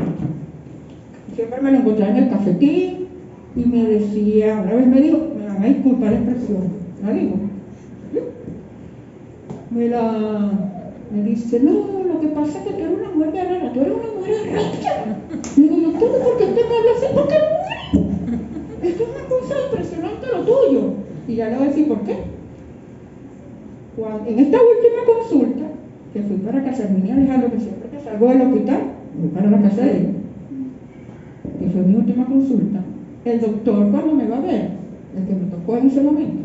B: Siempre me lo encontraba en el cafetín y me decía, una vez me dijo, me van a disculpar la expresión, la digo, me dice, no, lo que pasa es que tú eres una mujer guerrera, tú eres una mujer rica. Y digo, doctor, ¿por qué usted me habla así? Porque no, esto es una cosa impresionante lo tuyo. Y ya le voy a decir por qué. En esta última consulta, que fui para casa de Herminia Alejandro, que siempre que salgo del hospital, voy para la casa de ella, que fue mi última consulta, el doctor cuando me va a ver, el que me tocó en ese momento,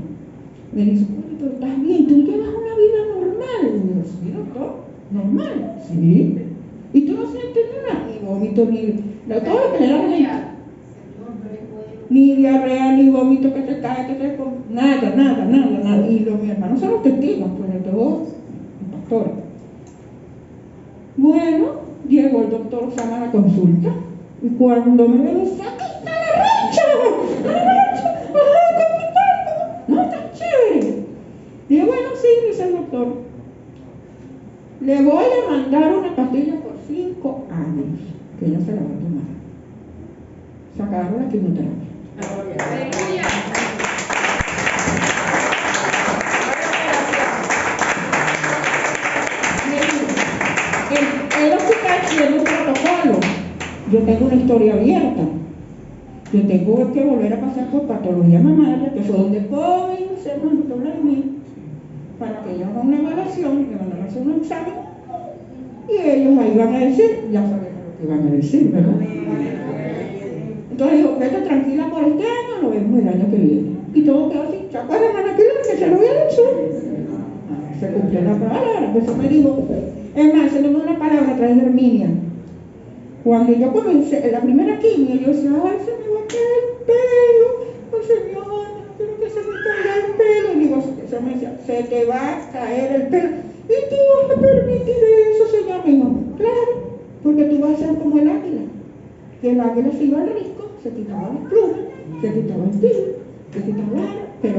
B: me dice, pero estás bien, tú llevas una vida normal. Y yo, sí, doctor, normal, sí. Y tú no sientes nada, ni vómito, ni todo lo que le da la gente. Ni diarrea, ni vómito que te cae, que te... Nada. Y mis hermanos son los testigos, sobre todo el pastor. Bueno, llegó el doctor Osama a la consulta, y cuando me ve, dice, ¡aquí está la rancha! No, está chévere. Digo, bueno, sí, dice el doctor, le voy a mandar una pastilla por 5 años, que ella se la va a tomar. Se acabaron la quimioterapia. El hospital tiene un protocolo. Yo tengo una historia abierta. Yo tengo que volver a pasar por patología mamaria, que fue donde comencemos el doctor Vladimir, para que ellos hagan una evaluación, me van a hacer un examen, y ellos ahí van a decir, ya sabemos lo que van a decir, ¿verdad? Entonces dijo, vete tranquila por este año, lo vemos el año que viene. Y todo quedó así, ¿se acuerdan, hermana Pilar, que se lo había dicho? Se cumplió la palabra, que eso me dijo. Es más, se le dio una palabra a través de Herminia. Cuando yo comencé, la primera quimio, yo decía, ay, se me va a caer el pelo, oh Señor, no quiero que se me caiga el pelo. Y digo, se me decía, se te va a caer el pelo. ¿Y tú vas a permitir eso, Señor? Me dijo, claro, porque tú vas a ser como el águila. Que el águila se iba al risco, se quitaba las plumas, se quitaba el tiro, se quitaba el ara, pero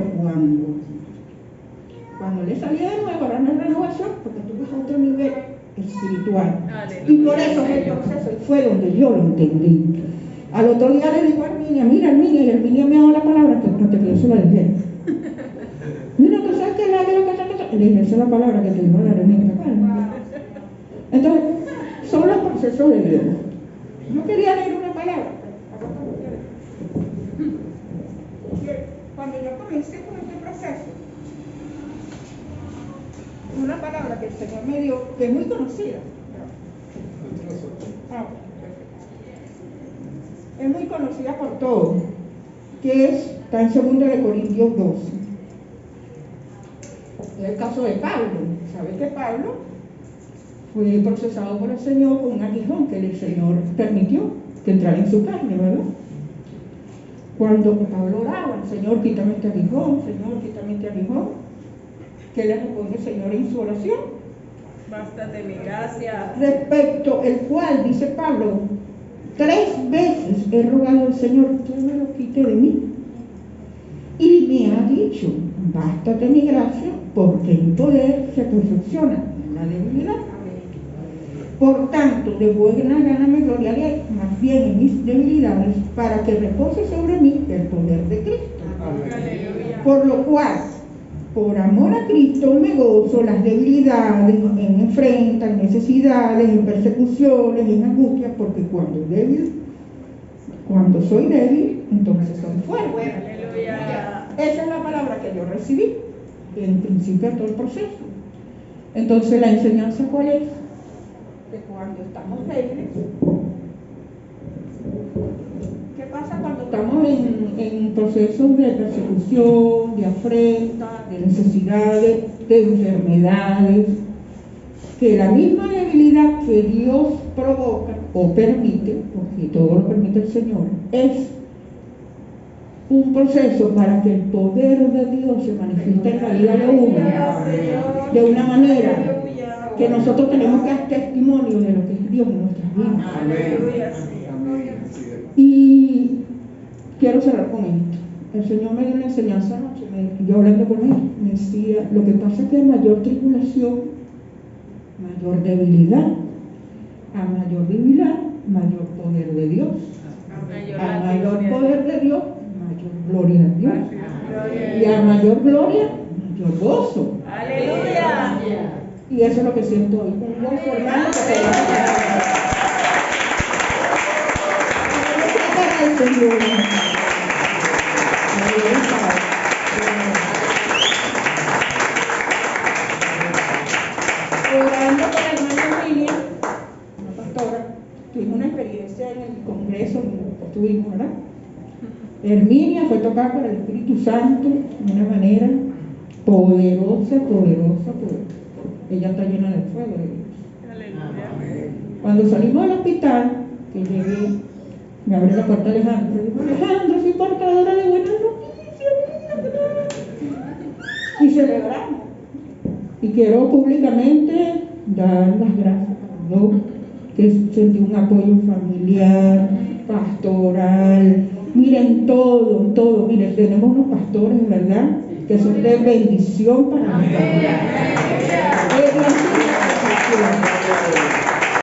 B: cuando le salía de nuevo, ahora no es renovación, porque tú vas a otro nivel espiritual. Y por eso es el proceso, y fue donde yo lo entendí. Al otro día le digo a Herminia, mira Herminia, y Herminia me ha dado la palabra, que no te pido se la dije. Mira, tú sabes que el águila que le dije, esa es la palabra que te dijo la Herminia. Entonces, son los procesos de Dios. Yo quería leer una palabra. Cuando yo comencé con este proceso, una palabra que el Señor me dio, que es muy conocida. Es muy conocida por todos, que está en 2 Corintios 12. Es el caso de Pablo. ¿Sabes que Pablo fue procesado por el Señor con un aguijón que el Señor permitió que entrara en su carne, ¿verdad? Cuando Pablo oraba, Señor, quítame este aguijón, Señor, quítame este aguijón, ¿qué le responde el Señor en su oración?
C: Bástate mi gracia.
B: Respecto el cual, dice Pablo, 3 veces he rogado al Señor que me lo quite de mí. Y me ha dicho, bástate mi gracia, porque mi poder se perfecciona en la debilidad. Por tanto, de buena gana me gloriaré más bien en mis debilidades, para que repose sobre mí el poder de Cristo.
C: Aleluya.
B: Por lo cual, por amor a Cristo me gozo las debilidades, en afrentas, en necesidades, en persecuciones, en angustias, porque cuando soy débil, entonces soy fuerte.
C: Aleluya.
B: Esa es la palabra que yo recibí en principio de todo el proceso. Entonces, ¿la enseñanza cuál es? Que cuando estamos débiles, ¿qué pasa cuando estamos en procesos de persecución, de afrenta, de necesidades, de enfermedades? Que la misma debilidad que Dios provoca o permite, porque todo lo permite el Señor, es un proceso para que el poder de Dios se manifieste en la vida de uno de una manera que nosotros tenemos que dar testimonio de lo que es Dios en nuestras vidas.
C: Aleluya.
B: Y quiero cerrar con esto. El Señor me dio una enseñanza anoche, yo hablando con él, me decía, lo que pasa es que a mayor tribulación, mayor debilidad, a mayor debilidad, mayor poder de Dios. A mayor poder de Dios, mayor gloria a Dios. Y a mayor gloria, mayor gozo.
C: Aleluya.
B: Y eso es lo que siento hoy. Un gozo, hermano, que te va a el Señor. Orando con la hermana Emilia, una pastora, tuvimos una experiencia en el congreso que tuvimos, ¿verdad? Herminia fue tocada por el Espíritu Santo de una manera poderosa. Ella está llena de fuego de Dios.
C: Aleluya.
B: Cuando salimos del hospital, que llegué, me abrió la puerta Alejandro. Dijo, Alejandro, soy portadora de buenas noticias. Y celebramos. Y quiero públicamente dar las gracias a Dios, que sentí un apoyo familiar, pastoral. Miren todo. Miren, tenemos unos pastores, ¿verdad?, que son de bendición para nosotros.